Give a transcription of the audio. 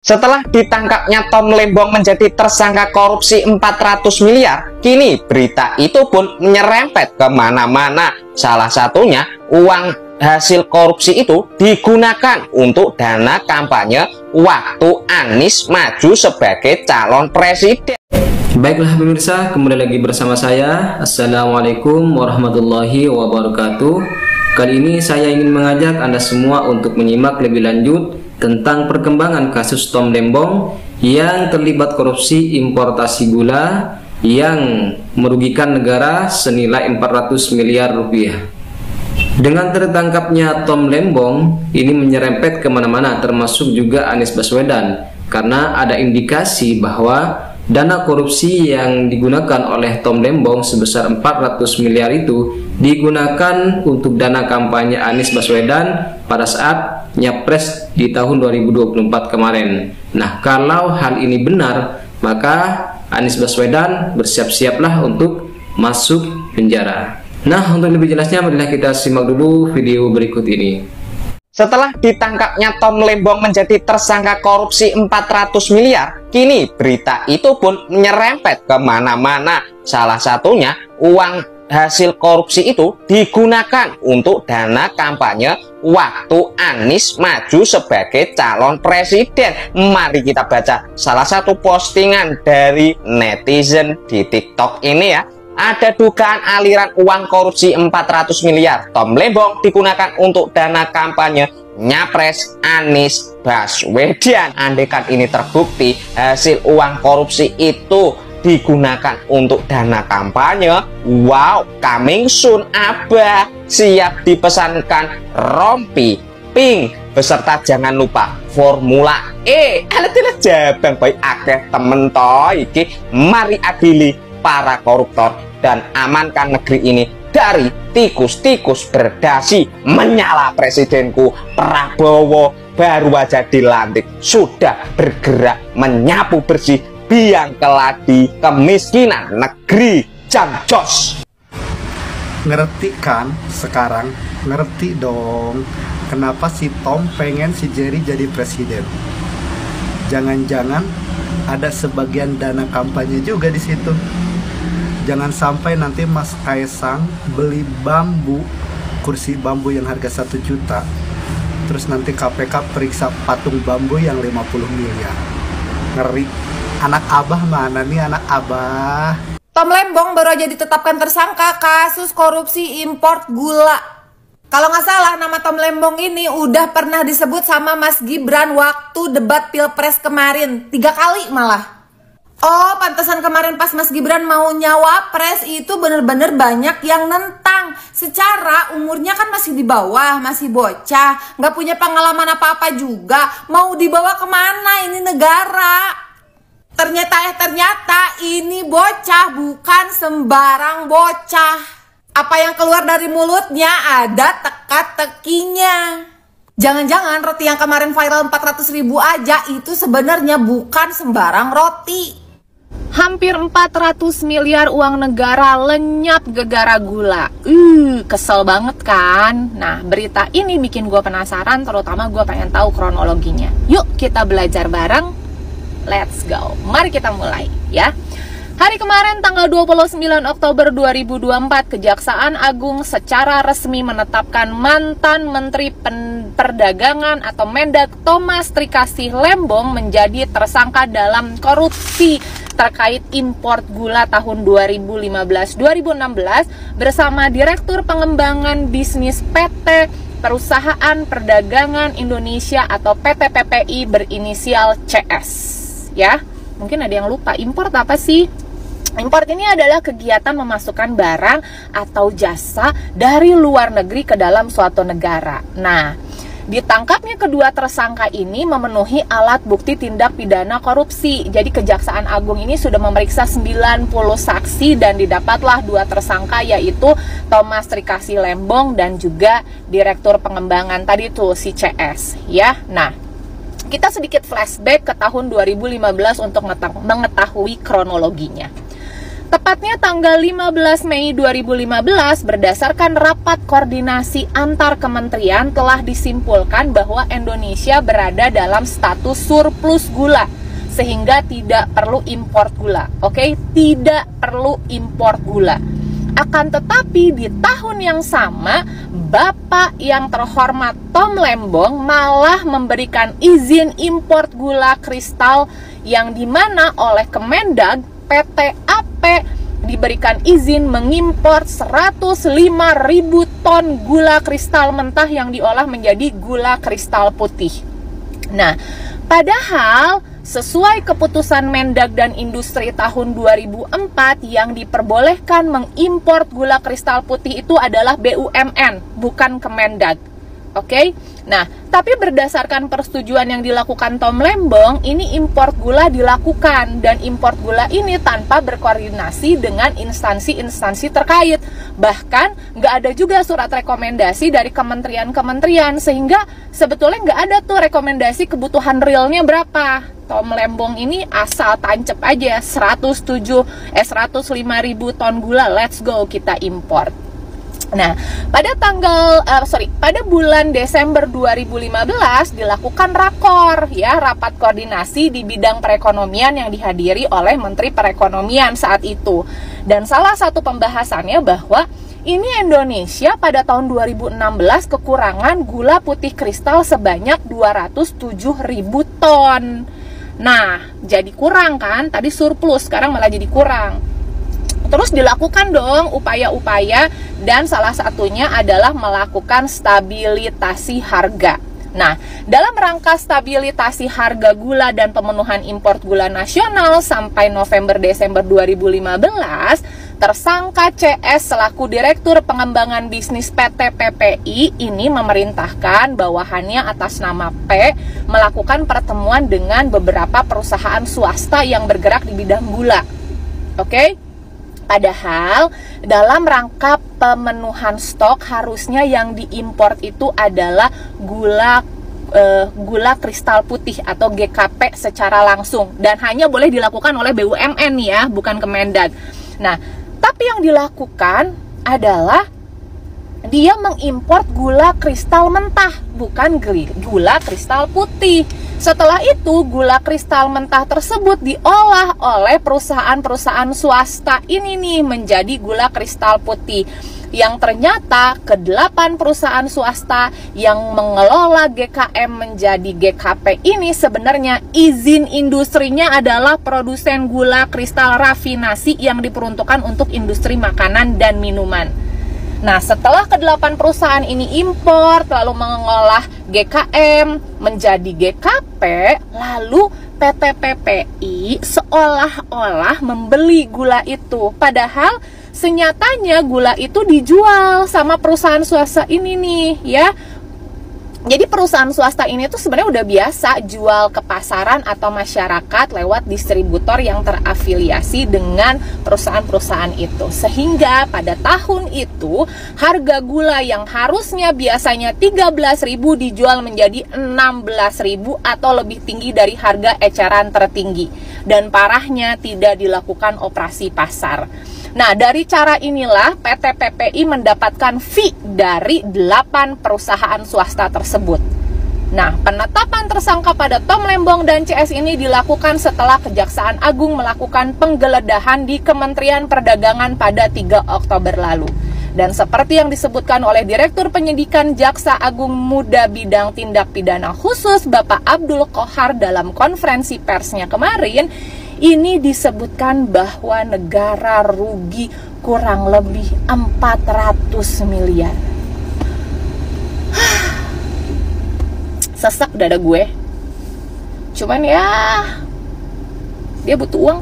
Setelah ditangkapnya Tom Lembong menjadi tersangka korupsi 400 miliar, kini berita itu pun menyerempet kemana-mana. Salah satunya, uang hasil korupsi itu digunakan untuk dana kampanye waktu Anies maju sebagai calon presiden. Baiklah pemirsa, kembali lagi bersama saya. Assalamualaikum warahmatullahi wabarakatuh. Kali ini saya ingin mengajak Anda semua untuk menyimak lebih lanjut tentang perkembangan kasus Tom Lembong yang terlibat korupsi importasi gula yang merugikan negara senilai 400 miliar rupiah. Dengan tertangkapnya Tom Lembong, ini menyerempet kemana-mana termasuk juga Anies Baswedan, karena ada indikasi bahwa dana korupsi yang digunakan oleh Tom Lembong sebesar 400 miliar itu digunakan untuk dana kampanye Anies Baswedan pada saat nyapres di tahun 2024 kemarin. Nah, kalau hal ini benar, maka Anies Baswedan bersiap-siaplah untuk masuk penjara. Nah, untuk lebih jelasnya marilah kita simak dulu video berikut ini. Setelah ditangkapnya Tom Lembong menjadi tersangka korupsi 400 miliar, kini berita itu pun menyerempet kemana-mana. Salah satunya, uang hasil korupsi itu digunakan untuk dana kampanye waktu Anies maju sebagai calon presiden. Mari kita baca salah satu postingan dari netizen di TikTok ini ya. Ada dugaan aliran uang korupsi 400 miliar Tom Lembong digunakan untuk dana kampanye Nyapres Anies Baswedan. Andaikan ini terbukti hasil uang korupsi itu digunakan untuk dana kampanye, wow, coming soon abah, siap dipesankan rompi pink beserta jangan lupa Formula E. Alat-alat jabang baik akeh temen toh iki. Mari adili para koruptor dan amankan negeri ini dari tikus-tikus berdasi. Menyala presidenku Prabowo baru aja dilantik sudah bergerak menyapu bersih biang keladi kemiskinan negeri. Jancos. Ngerti kan sekarang? Ngerti dong kenapa si Tom pengen si Jerry jadi presiden. Jangan-jangan ada sebagian dana kampanye juga di situ. Jangan sampai nanti Mas Kaisang beli bambu, kursi bambu yang harga 1 juta, terus nanti KPK periksa patung bambu yang 50 miliar. Ngeri. Anak abah mana nih anak abah? Tom Lembong baru aja ditetapkan tersangka kasus korupsi import gula. Kalau nggak salah, nama Tom Lembong ini udah pernah disebut sama Mas Gibran waktu debat Pilpres kemarin, 3 kali malah. Oh, pantesan kemarin pas Mas Gibran mau nyawapres itu bener-bener banyak yang nentang. Secara umurnya kan masih di bawah, masih bocah, nggak punya pengalaman apa-apa juga. Mau dibawa kemana ini negara? Ternyata ini bocah bukan sembarang bocah. Apa yang keluar dari mulutnya ada teka-tekinya. Jangan-jangan roti yang kemarin viral 400.000 aja itu sebenarnya bukan sembarang roti. Hampir 400 miliar uang negara lenyap gegara gula. Kesel banget kan? Nah, berita ini bikin gue penasaran, terutama gue pengen tahu kronologinya. Yuk kita belajar bareng. Let's go. Mari kita mulai ya. Hari kemarin tanggal 29 Oktober 2024, Kejaksaan Agung secara resmi menetapkan mantan Menteri Perdagangan atau Mendak Thomas Trikasih Lembong menjadi tersangka dalam korupsi terkait import gula tahun 2015-2016 bersama Direktur Pengembangan Bisnis PT Perusahaan Perdagangan Indonesia atau PT PPI berinisial CS. Ya, mungkin ada yang lupa, import apa sih? Import ini adalah kegiatan memasukkan barang atau jasa dari luar negeri ke dalam suatu negara. Nah, ditangkapnya kedua tersangka ini memenuhi alat bukti tindak pidana korupsi. Jadi Kejaksaan Agung ini sudah memeriksa 90 saksi dan didapatlah 2 tersangka, yaitu Thomas Trikasih Lembong dan juga Direktur Pengembangan tadi tuh si CS ya. Nah, kita sedikit flashback ke tahun 2015 untuk mengetahui kronologinya. Tepatnya tanggal 15 Mei 2015, berdasarkan rapat koordinasi antar kementerian telah disimpulkan bahwa Indonesia berada dalam status surplus gula, sehingga tidak perlu impor gula. Oke, tidak perlu impor gula. Akan tetapi di tahun yang sama, Bapak yang terhormat Tom Lembong malah memberikan izin impor gula kristal yang dimana oleh Kemendag PT AP diberikan izin mengimpor 105.000 ton gula kristal mentah yang diolah menjadi gula kristal putih. Nah, padahal sesuai keputusan Mendag dan Industri tahun 2004 yang diperbolehkan mengimpor gula kristal putih itu adalah BUMN, bukan Kemendag. Oke? Nah, tapi berdasarkan persetujuan yang dilakukan Tom Lembong, ini impor gula dilakukan, dan impor gula ini tanpa berkoordinasi dengan instansi-instansi terkait. Bahkan nggak ada juga surat rekomendasi dari kementerian-kementerian, sehingga sebetulnya nggak ada tuh rekomendasi kebutuhan realnya berapa. Tom Lembong ini asal tancep aja 105.000 ton gula, let's go kita impor. Nah, pada bulan Desember 2015 dilakukan rakor, ya, rapat koordinasi di bidang perekonomian yang dihadiri oleh Menteri Perekonomian saat itu. Dan salah satu pembahasannya bahwa ini Indonesia pada tahun 2016 kekurangan gula putih kristal sebanyak 207.000 ton. Nah, jadi kurang kan? Tadi surplus, sekarang malah jadi kurang. Terus dilakukan dong upaya-upaya, dan salah satunya adalah melakukan stabilisasi harga. Nah, dalam rangka stabilisasi harga gula dan pemenuhan impor gula nasional sampai November-Desember 2015, tersangka CS selaku Direktur Pengembangan Bisnis PT PPI ini memerintahkan bawahannya atas nama P melakukan pertemuan dengan beberapa perusahaan swasta yang bergerak di bidang gula. Oke? Padahal dalam rangka pemenuhan stok harusnya yang diimpor itu adalah gula kristal putih atau GKP secara langsung, dan hanya boleh dilakukan oleh BUMN ya, bukan Kemendag. Nah, tapi yang dilakukan adalah dia mengimpor gula kristal mentah, bukan gula kristal putih. Setelah itu, gula kristal mentah tersebut diolah oleh perusahaan-perusahaan swasta ini nih menjadi gula kristal putih. Yang ternyata ke-8 perusahaan swasta yang mengelola GKM menjadi GKP ini sebenarnya izin industrinya adalah produsen gula kristal rafinasi yang diperuntukkan untuk industri makanan dan minuman. Nah, setelah ke-8 perusahaan ini impor, lalu mengolah GKM menjadi GKP, lalu PT PPI seolah-olah membeli gula itu. Padahal senyatanya gula itu dijual sama perusahaan swasta ini nih, ya. Jadi perusahaan swasta ini tuh sebenarnya udah biasa jual ke pasaran atau masyarakat lewat distributor yang terafiliasi dengan perusahaan-perusahaan itu. Sehingga pada tahun itu harga gula yang harusnya biasanya 13.000 dijual menjadi 16.000 atau lebih tinggi dari harga eceran tertinggi. Dan parahnya tidak dilakukan operasi pasar. Nah, dari cara inilah PT PPI mendapatkan fee dari 8 perusahaan swasta tersebut. Nah, penetapan tersangka pada Tom Lembong dan CS ini dilakukan setelah Kejaksaan Agung melakukan penggeledahan di Kementerian Perdagangan pada 3 Oktober lalu. Dan seperti yang disebutkan oleh Direktur Penyidikan Jaksa Agung Muda Bidang Tindak Pidana Khusus Bapak Abdul Qohar dalam konferensi persnya kemarin, ini disebutkan bahwa negara rugi kurang lebih 400 miliar. Sesek dada gue. Cuman ya, dia butuh uang kan.